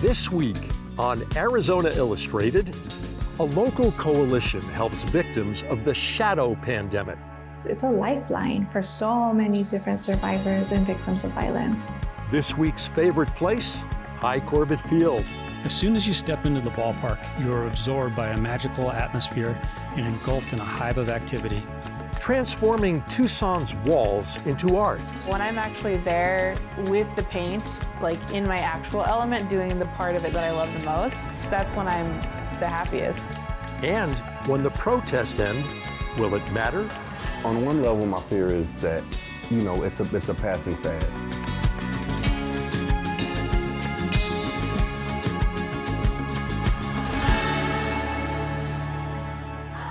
This week on Arizona Illustrated, a local coalition helps victims of the shadow pandemic. It's a lifeline for so many different survivors and victims of violence. This week's favorite place, Hi Corbett Field. As soon as you step into the ballpark, you are absorbed by a magical atmosphere and engulfed in a hive of activity. Transforming Tucson's walls into art. When I'm actually there with the paint, like in my actual element, doing the part of it that I love the most, that's when I'm the happiest. And when the protests end, will it matter? On one level, my fear is that, it's a passing fad.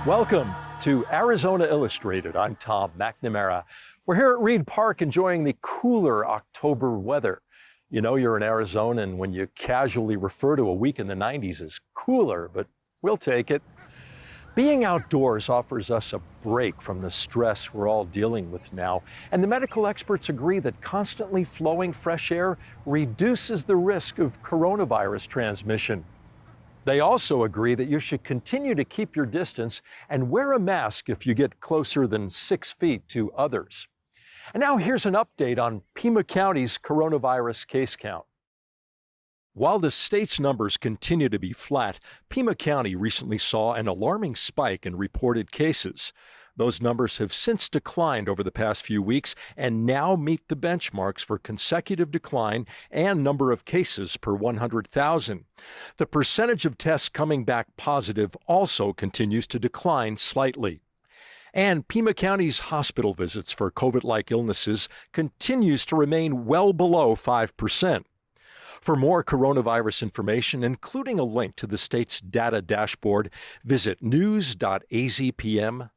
Welcome to Arizona Illustrated. I'm Tom McNamara. We're here at Reed Park enjoying the cooler October weather. You know you're in Arizona and when you casually refer to a week in the 90s as cooler, but we'll take it. Being outdoors offers us a break from the stress we're all dealing with now, and the medical experts agree that constantly flowing fresh air reduces the risk of coronavirus transmission. They also agree that you should continue to keep your distance and wear a mask if you get closer than 6 feet to others. And now here's an update on Pima County's coronavirus case count. While the state's numbers continue to be flat, Pima County recently saw an alarming spike in reported cases. Those numbers have since declined over the past few weeks and now meet the benchmarks for consecutive decline and number of cases per 100,000. The percentage of tests coming back positive also continues to decline slightly. And Pima County's hospital visits for COVID-like illnesses continues to remain well below 5%. For more coronavirus information, including a link to the state's data dashboard, visit news.azpm.org.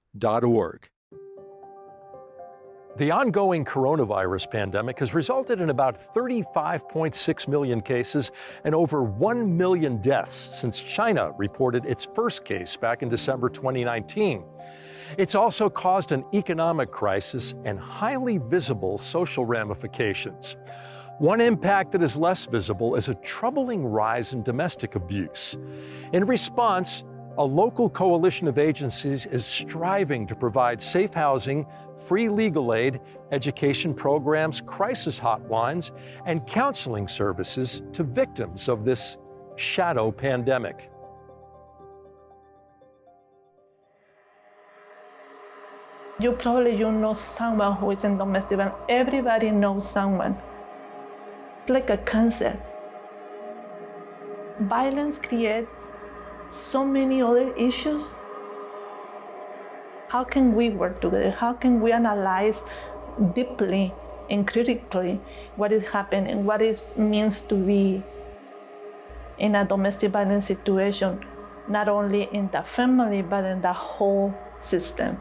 The ongoing coronavirus pandemic has resulted in about 35.6 million cases and over 1 million deaths since China reported its first case back in December 2019. It's also caused an economic crisis and highly visible social ramifications. One impact that is less visible is a troubling rise in domestic abuse. In response, a local coalition of agencies is striving to provide safe housing, free legal aid, education programs, crisis hotlines, and counseling services to victims of this shadow pandemic. You know someone who is in domestic violence. Everybody knows someone. It's like a cancer. Violence creates so many other issues. How can we work together? How can we analyze deeply and critically what is happening, what it means to be in a domestic violence situation, not only in the family, but in the whole system?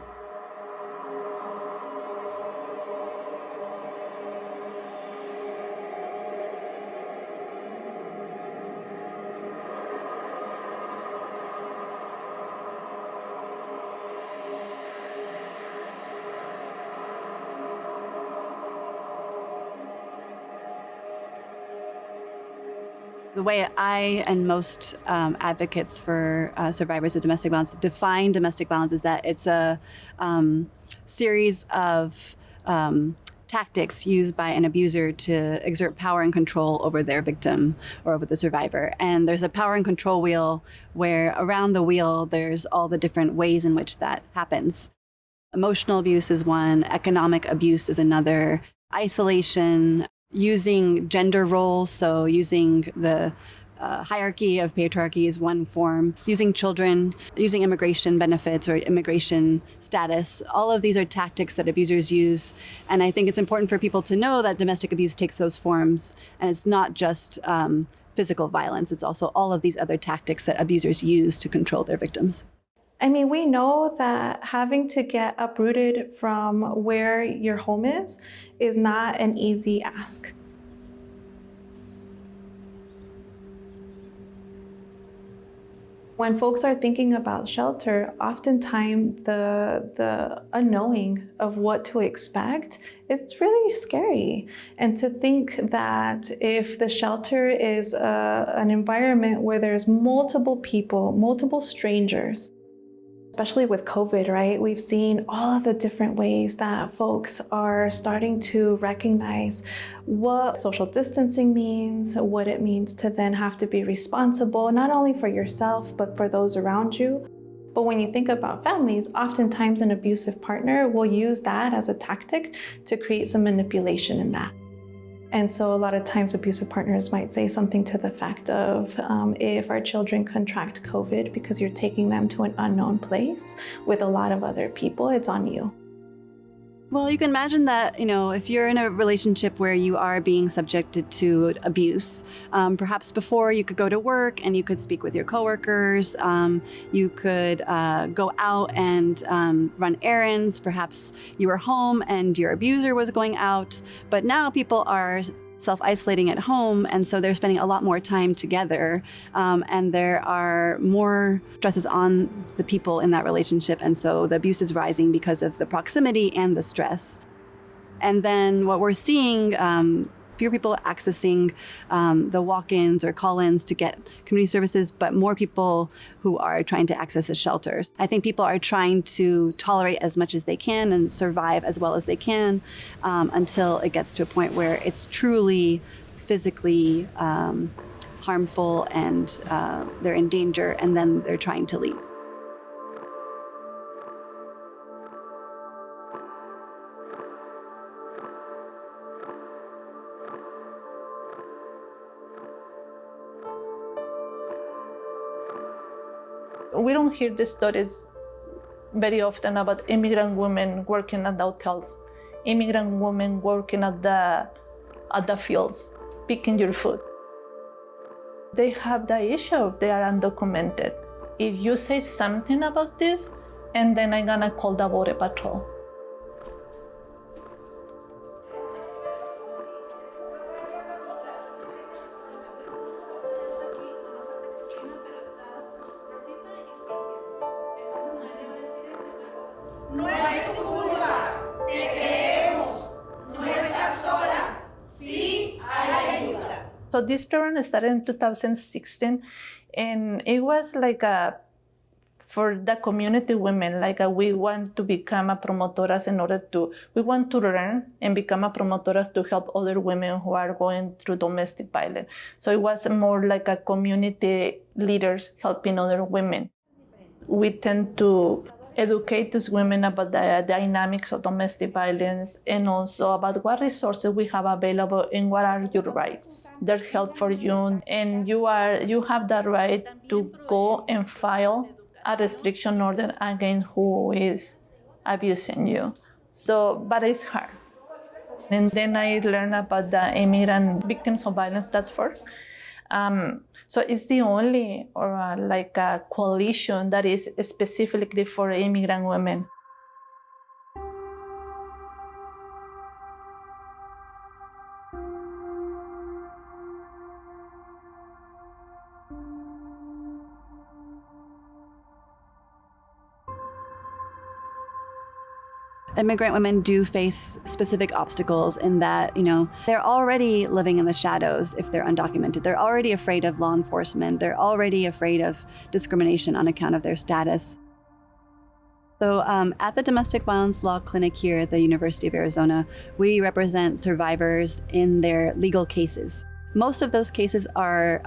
The way I and most advocates for survivors of domestic violence define domestic violence is that it's a series of tactics used by an abuser to exert power and control over their victim or over the survivor. And there's a power and control wheel where around the wheel there's all the different ways in which that happens. Emotional abuse is one, economic abuse is another, isolation, using gender roles, so using the hierarchy of patriarchy is one form, using children, using immigration benefits or immigration status. All of these are tactics that abusers use. And I think it's important for people to know that domestic abuse takes those forms. And it's not just physical violence, it's also all of these other tactics that abusers use to control their victims. I mean, we know that having to get uprooted from where your home is not an easy ask. When folks are thinking about shelter, oftentimes the unknowing of what to expect is really scary. And to think that if the shelter is an environment where there's multiple people, multiple strangers, especially with COVID, right? We've seen all of the different ways that folks are starting to recognize what social distancing means, what it means to then have to be responsible, not only for yourself, but for those around you. But when you think about families, oftentimes an abusive partner will use that as a tactic to create some manipulation in that. And so a lot of times abusive partners might say something to the fact of, if our children contract COVID because you're taking them to an unknown place with a lot of other people, it's on you. Well, you can imagine that, if you're in a relationship where you are being subjected to abuse, perhaps before you could go to work and you could speak with your coworkers, you could go out and run errands. Perhaps you were home and your abuser was going out, but now people are self-isolating at home, and so they're spending a lot more time together, and there are more stresses on the people in that relationship, and so the abuse is rising because of the proximity and the stress. And then what we're seeing, fewer people accessing the walk-ins or call-ins to get community services, but more people who are trying to access the shelters. I think people are trying to tolerate as much as they can and survive as well as they can until it gets to a point where it's truly physically harmful and they're in danger, and then they're trying to leave. We don't hear the stories very often about immigrant women working at the hotels, immigrant women working at the fields, picking your food. They have the issue, they are undocumented. If you say something about this, and then I'm gonna call the Border Patrol. No es tu culpa, te creemos, no estás sola, sí hay ayuda. So this program started in 2016, and it was like for the community women, we want to become a promotoras we want to learn and become a promotoras to help other women who are going through domestic violence. So it was more like a community leaders helping other women. We tend to educate these women about the dynamics of domestic violence, and also about what resources we have available and what are your rights. There's help for you, and you have the right to go and file a restriction order against who is abusing you. But it's hard. And then I learned about the Immigrant Victims of Violence Task Force. So it's the only a coalition that is specifically for immigrant women. Immigrant women do face specific obstacles in that, they're already living in the shadows if they're undocumented. They're already afraid of law enforcement. They're already afraid of discrimination on account of their status. So at the Domestic Violence Law Clinic here at the University of Arizona, we represent survivors in their legal cases. Most of those cases are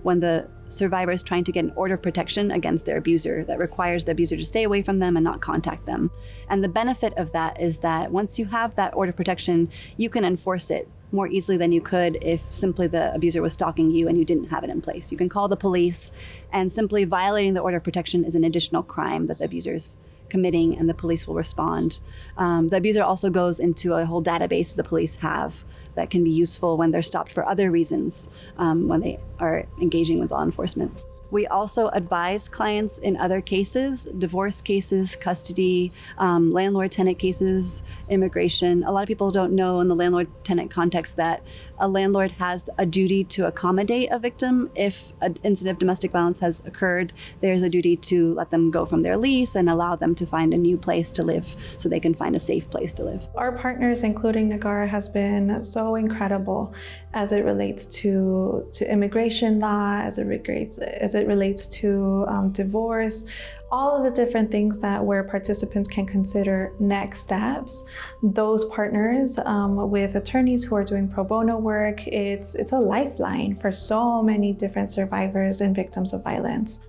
when the survivor is trying to get an order of protection against their abuser that requires the abuser to stay away from them and not contact them. And the benefit of that is that once you have that order of protection, you can enforce it more easily than you could if simply the abuser was stalking you and you didn't have it in place. You can call the police, and simply violating the order of protection is an additional crime that the abuser's committing, and the police will respond. The abuser also goes into a whole database that the police have that can be useful when they're stopped for other reasons when they are engaging with law enforcement. We also advise clients in other cases, divorce cases, custody, landlord-tenant cases, immigration. A lot of people don't know in the landlord-tenant context that a landlord has a duty to accommodate a victim. If an incident of domestic violence has occurred, there's a duty to let them go from their lease and allow them to find a new place to live so they can find a safe place to live. Our partners, including Nagara, has been so incredible as it relates to immigration law, as it relates to divorce, all of the different things that where participants can consider next steps. Those partners with attorneys who are doing pro bono work, it's a lifeline for so many different survivors and victims of violence.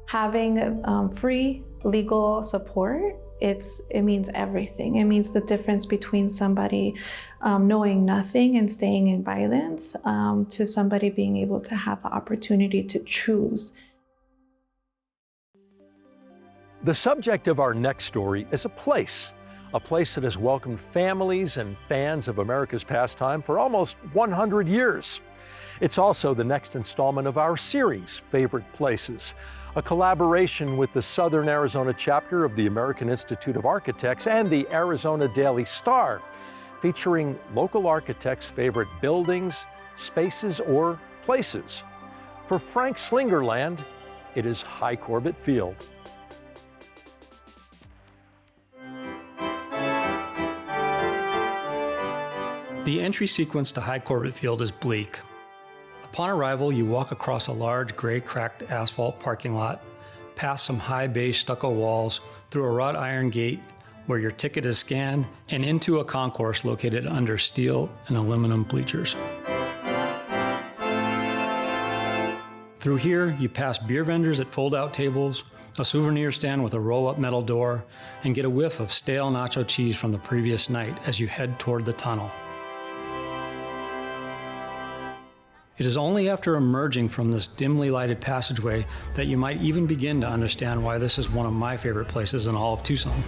Having free legal support, it means everything. It means the difference between somebody knowing nothing and staying in violence to somebody being able to have the opportunity to choose. The subject of our next story is a place that has welcomed families and fans of America's pastime for almost 100 years. It's also the next installment of our series, Favorite Places, a collaboration with the Southern Arizona chapter of the American Institute of Architects and the Arizona Daily Star, featuring local architects' favorite buildings, spaces, or places. For Frank Slingerland, it is Hi Corbett Field. The entry sequence to Hi Corbett Field is bleak. Upon arrival, you walk across a large gray cracked asphalt parking lot, past some high beige stucco walls, through a wrought iron gate where your ticket is scanned, and into a concourse located under steel and aluminum bleachers. Through here, you pass beer vendors at fold-out tables, a souvenir stand with a roll-up metal door, and get a whiff of stale nacho cheese from the previous night as you head toward the tunnel. It is only after emerging from this dimly lighted passageway that you might even begin to understand why this is one of my favorite places in all of Tucson.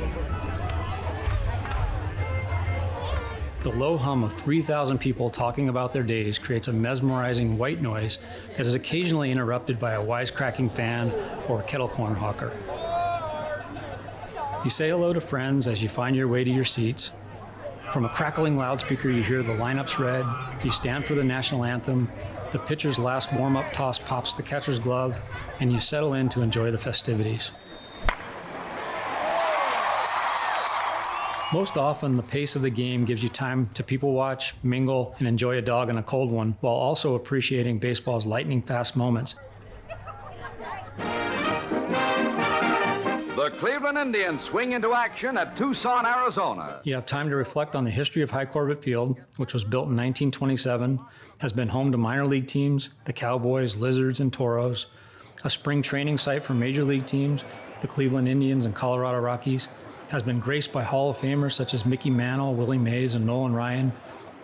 The low hum of 3,000 people talking about their days creates a mesmerizing white noise that is occasionally interrupted by a wisecracking fan or a kettle corn hawker. You say hello to friends as you find your way to your seats. From a crackling loudspeaker, you hear the lineups read, you stand for the national anthem, the pitcher's last warm-up toss pops the catcher's glove, and you settle in to enjoy the festivities. Most often, the pace of the game gives you time to people watch, mingle, and enjoy a dog and a cold one, while also appreciating baseball's lightning-fast moments. The Cleveland Indians swing into action at Tucson, Arizona. You have time to reflect on the history of Hi Corbett Field, which was built in 1927, has been home to minor league teams, the Cowboys, Lizards, and Toros, a spring training site for major league teams, the Cleveland Indians and Colorado Rockies, has been graced by Hall of Famers such as Mickey Mantle, Willie Mays, and Nolan Ryan,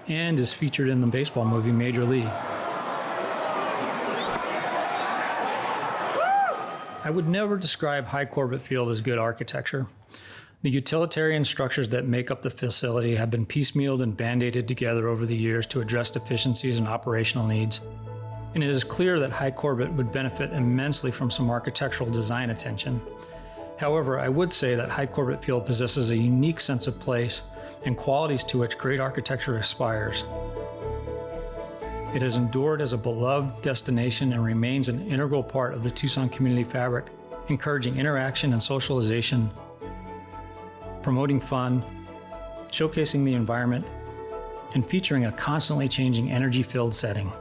and is featured in the baseball movie Major League. I would never describe Hi Corbett Field as good architecture. The utilitarian structures that make up the facility have been piecemealed and band-aided together over the years to address deficiencies and operational needs. And it is clear that Hi Corbett would benefit immensely from some architectural design attention. However, I would say that Hi Corbett Field possesses a unique sense of place and qualities to which great architecture aspires. It has endured as a beloved destination and remains an integral part of the Tucson community fabric, encouraging interaction and socialization, promoting fun, showcasing the environment, and featuring a constantly changing energy-filled setting.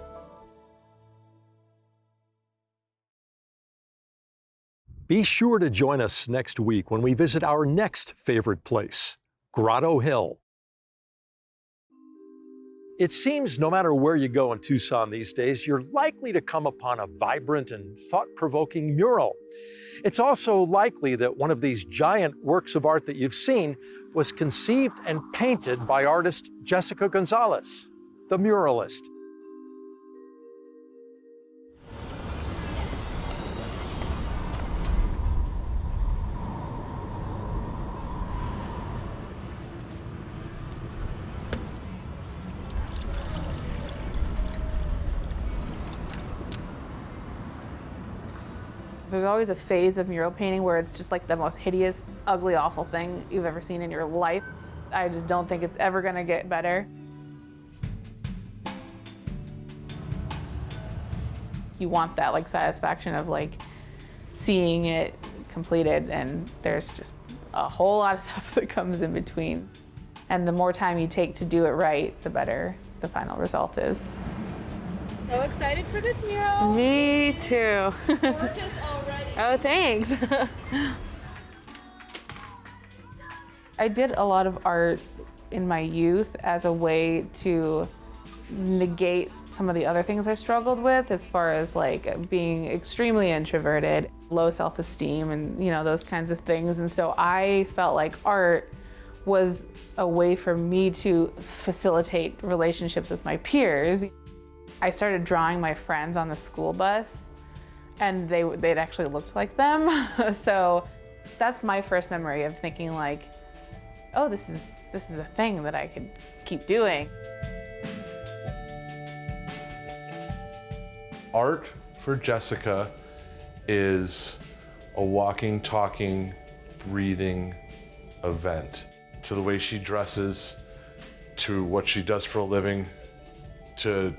Be sure to join us next week when we visit our next favorite place, Grotto Hill. It seems no matter where you go in Tucson these days, you're likely to come upon a vibrant and thought-provoking mural. It's also likely that one of these giant works of art that you've seen was conceived and painted by artist Jessica Gonzalez, the Muralist. There's always a phase of mural painting where it's just like the most hideous, ugly, awful thing you've ever seen in your life. I just don't think it's ever gonna get better. You want that like satisfaction of like seeing it completed, and there's just a whole lot of stuff that comes in between. And the more time you take to do it right, the better the final result is. So excited for this mural. Me too. Gorgeous already. Oh, thanks. I did a lot of art in my youth as a way to negate some of the other things I struggled with, as far as like being extremely introverted, low self-esteem, and those kinds of things. And so I felt like art was a way for me to facilitate relationships with my peers. I started drawing my friends on the school bus, and they'd actually looked like them. So that's my first memory of thinking like, oh, this is a thing that I could keep doing. Art for Jessica is a walking, talking, breathing event. To the way she dresses, to what she does for a living, to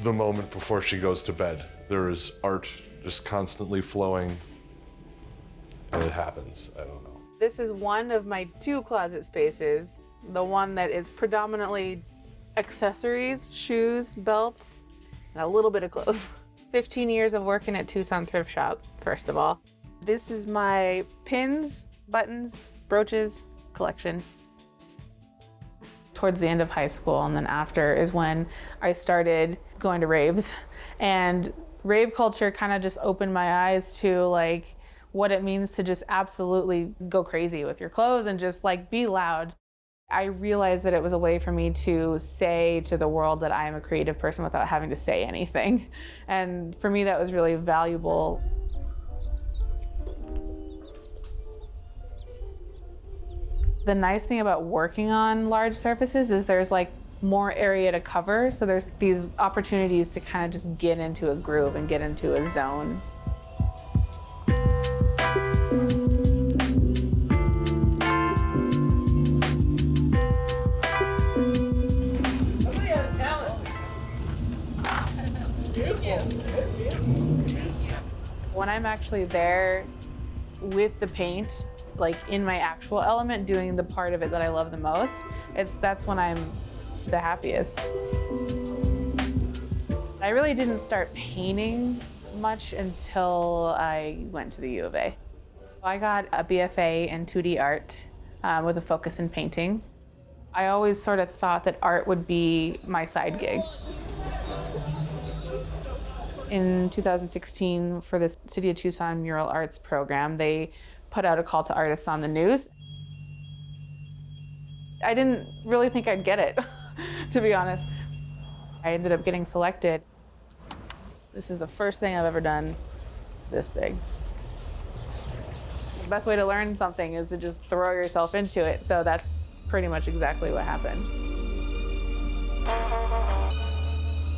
the moment before she goes to bed. There is art just constantly flowing, and it happens. I don't know. This is one of my 2 closet spaces, the one that is predominantly accessories, shoes, belts, and a little bit of clothes. 15 years of working at Tucson Thrift Shop, first of all. This is my pins, buttons, brooches collection. Towards the end of high school and then after is when I started going to raves, and rave culture kind of just opened my eyes to like what it means to just absolutely go crazy with your clothes and just like be loud. I realized that it was a way for me to say to the world that I am a creative person without having to say anything. And for me, that was really valuable. The nice thing about working on large surfaces is there's like more area to cover. So there's these opportunities to kind of just get into a groove and get into a zone. Somebody has talent. When I'm actually there with the paint, like in my actual element, doing the part of it that I love the most, that's when I'm the happiest. I really didn't start painting much until I went to the U of A. I got a BFA in 2D art with a focus in painting. I always sort of thought that art would be my side gig. In 2016, for this City of Tucson Mural Arts program, they put out a call to artists on the news. I didn't really think I'd get it, to be honest. I ended up getting selected. This is the first thing I've ever done this big. The best way to learn something is to just throw yourself into it, so that's pretty much exactly what happened.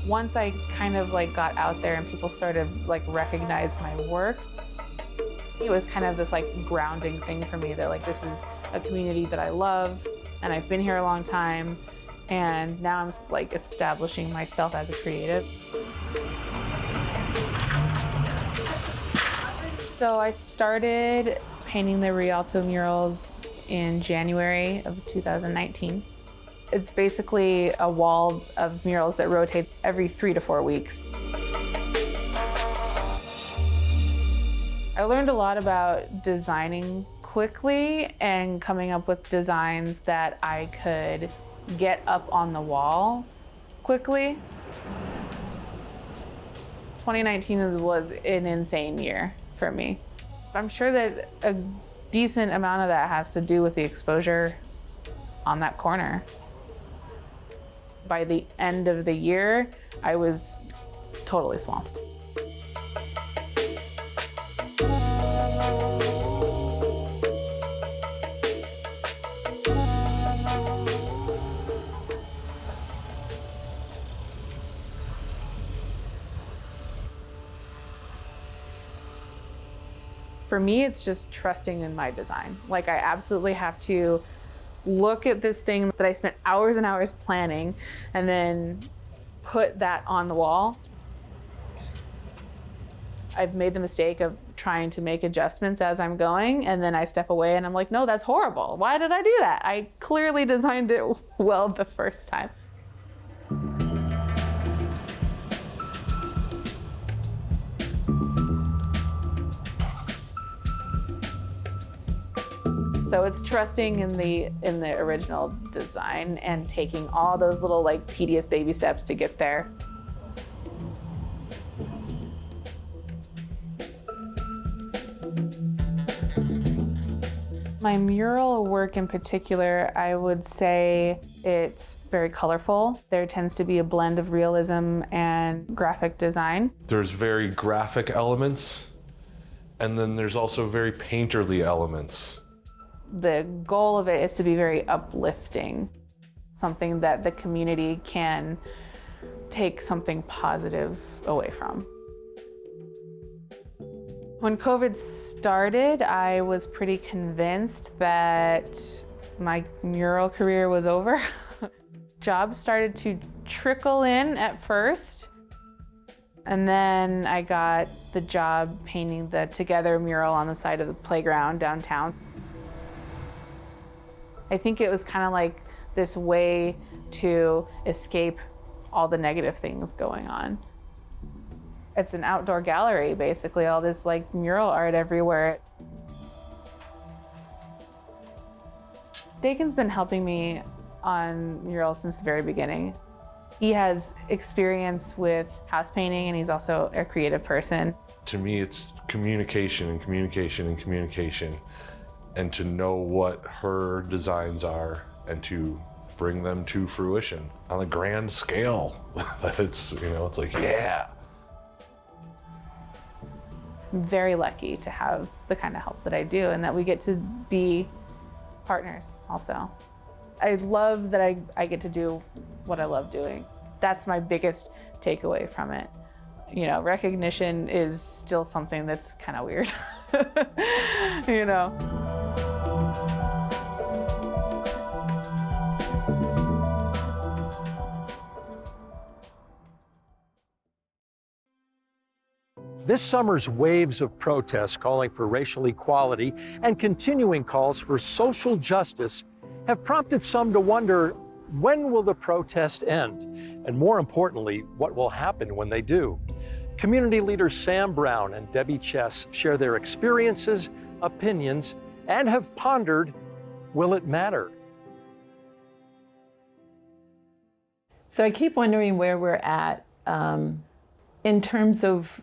Once I kind of like got out there and people started like recognized my work, it was kind of this like grounding thing for me that like this is a community that I love and I've been here a long time, and now I'm like establishing myself as a creative. So I started painting the Rialto murals in January of 2019. It's basically a wall of murals that rotate every 3 to 4 weeks. I learned a lot about designing quickly and coming up with designs that I could get up on the wall quickly. 2019 was an insane year for me. I'm sure that a decent amount of that has to do with the exposure on that corner. By the end of the year, I was totally swamped. For me, it's just trusting in my design. Like, I absolutely have to look at this thing that I spent hours and hours planning and then put that on the wall. I've made the mistake of trying to make adjustments as I'm going, and then I step away and I'm like, no, that's horrible. Why did I do that? I clearly designed it well the first time. So it's trusting in the original design and taking all those little like tedious baby steps to get there. My mural work in particular, I would say it's very colorful. There tends to be a blend of realism and graphic design. There's very graphic elements, and then there's also very painterly elements. The goal of it is to be very uplifting, something that the community can take something positive away from. When COVID started, I was pretty convinced that my mural career was over. Jobs started to trickle in at first, and then I got the job painting the Together mural on the side of the playground downtown. I think it was kind of like this way to escape all the negative things going on. It's an outdoor gallery, basically, all this like mural art everywhere. Dakin's been helping me on murals since the very beginning. He has experience with house painting, and he's also a creative person. To me, it's communication and communication and communication, and to know what her designs are and to bring them to fruition on a grand scale. It's, you know, it's like, yeah. I'm very lucky to have the kind of help that I do, and that we get to be partners also. I love that I get to do what I love doing. That's my biggest takeaway from it. You know, recognition is still something that's kind of weird, you know. This summer's waves of protests calling for racial equality and continuing calls for social justice have prompted some to wonder, when will the protest end? And more importantly, what will happen when they do? Community leaders Sam Brown and Debbie Chess share their experiences, opinions, and have pondered, will it matter? So I keep wondering where we're at in terms of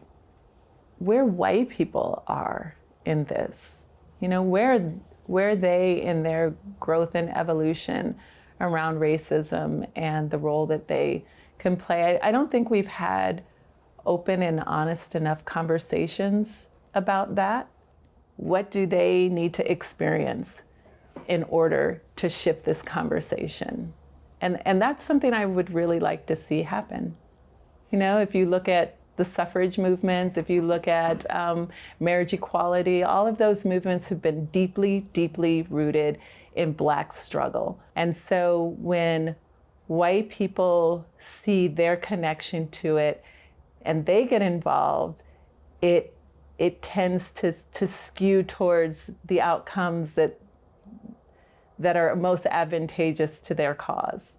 where white people are in this. You know, where are they in their growth and evolution around racism and the role that they can play. I don't think we've had open and honest enough conversations about that. What do they need to experience in order to shift this conversation? And that's something I would really like to see happen. You know, if you look at the suffrage movements, if you look at marriage equality, all of those movements have been deeply, deeply rooted in Black struggle. And so when white people see their connection to it and they get involved, it tends to skew towards the outcomes that are most advantageous to their cause.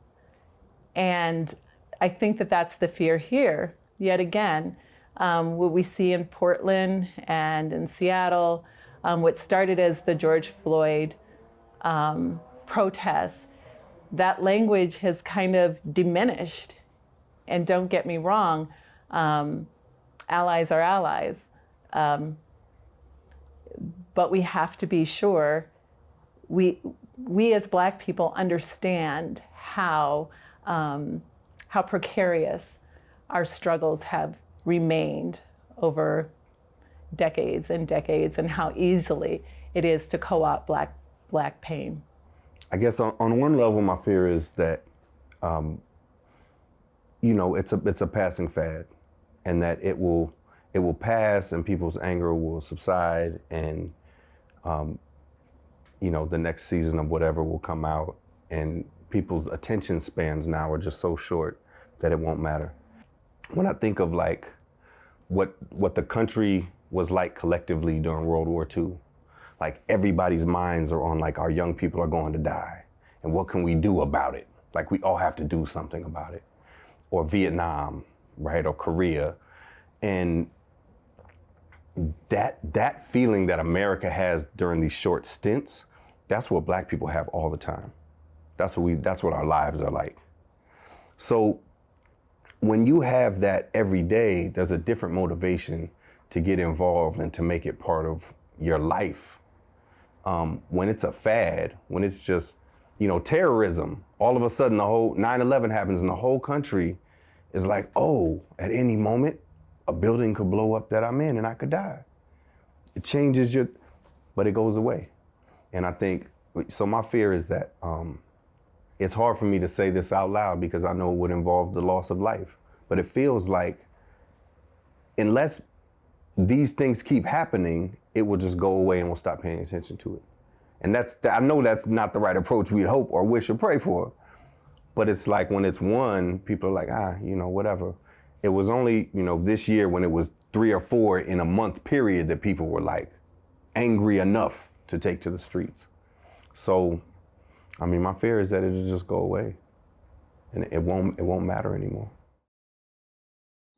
And I think that that's the fear here. Yet again, what we see in Portland and in Seattle, what started as the George Floyd protests, that language has kind of diminished. And don't get me wrong, allies are allies. But we have to be sure we as Black people understand how precarious our struggles have remained over decades and decades, and how easily it is to co-opt black pain. I guess on one level, my fear is that, you know, it's a passing fad, and that it will it will pass and people's anger will subside, and you know, the next season of whatever will come out, and people's attention spans now are just so short that it won't matter. When I think of like what the country was like collectively during World War II, like everybody's minds are on like our young people are going to die, and what can we do about it? Like we all have to do something about it. Or Vietnam, right, or Korea. And that feeling that America has during these short stints, that's what Black people have all the time. That's what our lives are like. So when you have that every day, there's a different motivation to get involved and to make it part of your life. When it's a fad, when it's just, you know, terrorism, all of a sudden the whole 9/11 happens and the whole country is like, oh, at any moment, a building could blow up that I'm in and I could die. It changes but it goes away. And I think, so my fear is that it's hard for me to say this out loud because I know it would involve the loss of life. But it feels like unless these things keep happening, it will just go away and we'll stop paying attention to it. And I know that's not the right approach we'd hope or wish or pray for. But it's like when it's one, people are like, you know, whatever. It was only, you know, this year when it was 3 or 4 in a month period that people were like angry enough to take to the streets. So, I mean, my fear is that it'll just go away and it won't matter anymore.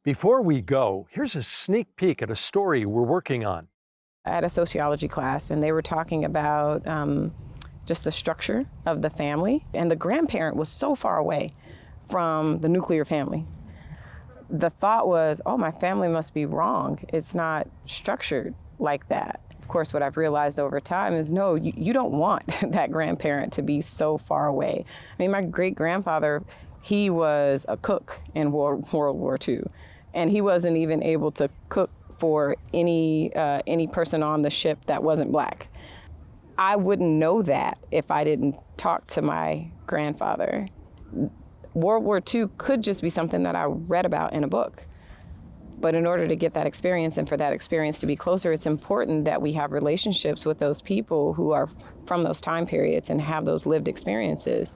Before we go, here's a sneak peek at a story we're working on. I had a sociology class and they were talking about just the structure of the family, and the grandparent was so far away from the nuclear family. The thought was, oh, my family must be wrong. It's not structured like that. Of course, what I've realized over time is, no, you don't want that grandparent to be so far away. I mean, my great-grandfather, he was a cook in World War II, and he wasn't even able to cook for any person on the ship that wasn't Black. I wouldn't know that if I didn't talk to my grandfather. World War II could just be something that I read about in a book. But in order to get that experience and for that experience to be closer, it's important that we have relationships with those people who are from those time periods and have those lived experiences.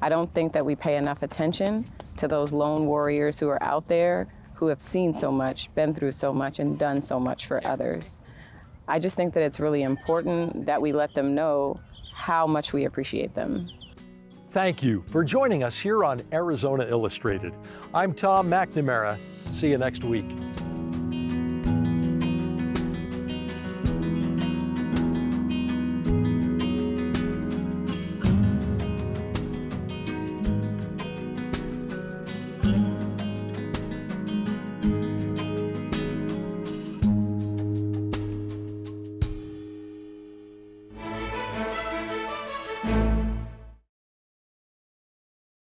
I don't think that we pay enough attention to those lone warriors who are out there, who have seen so much, been through so much, and done so much for others. I just think that it's really important that we let them know how much we appreciate them. Thank you for joining us here on Arizona Illustrated. I'm Tom McNamara. See you next week.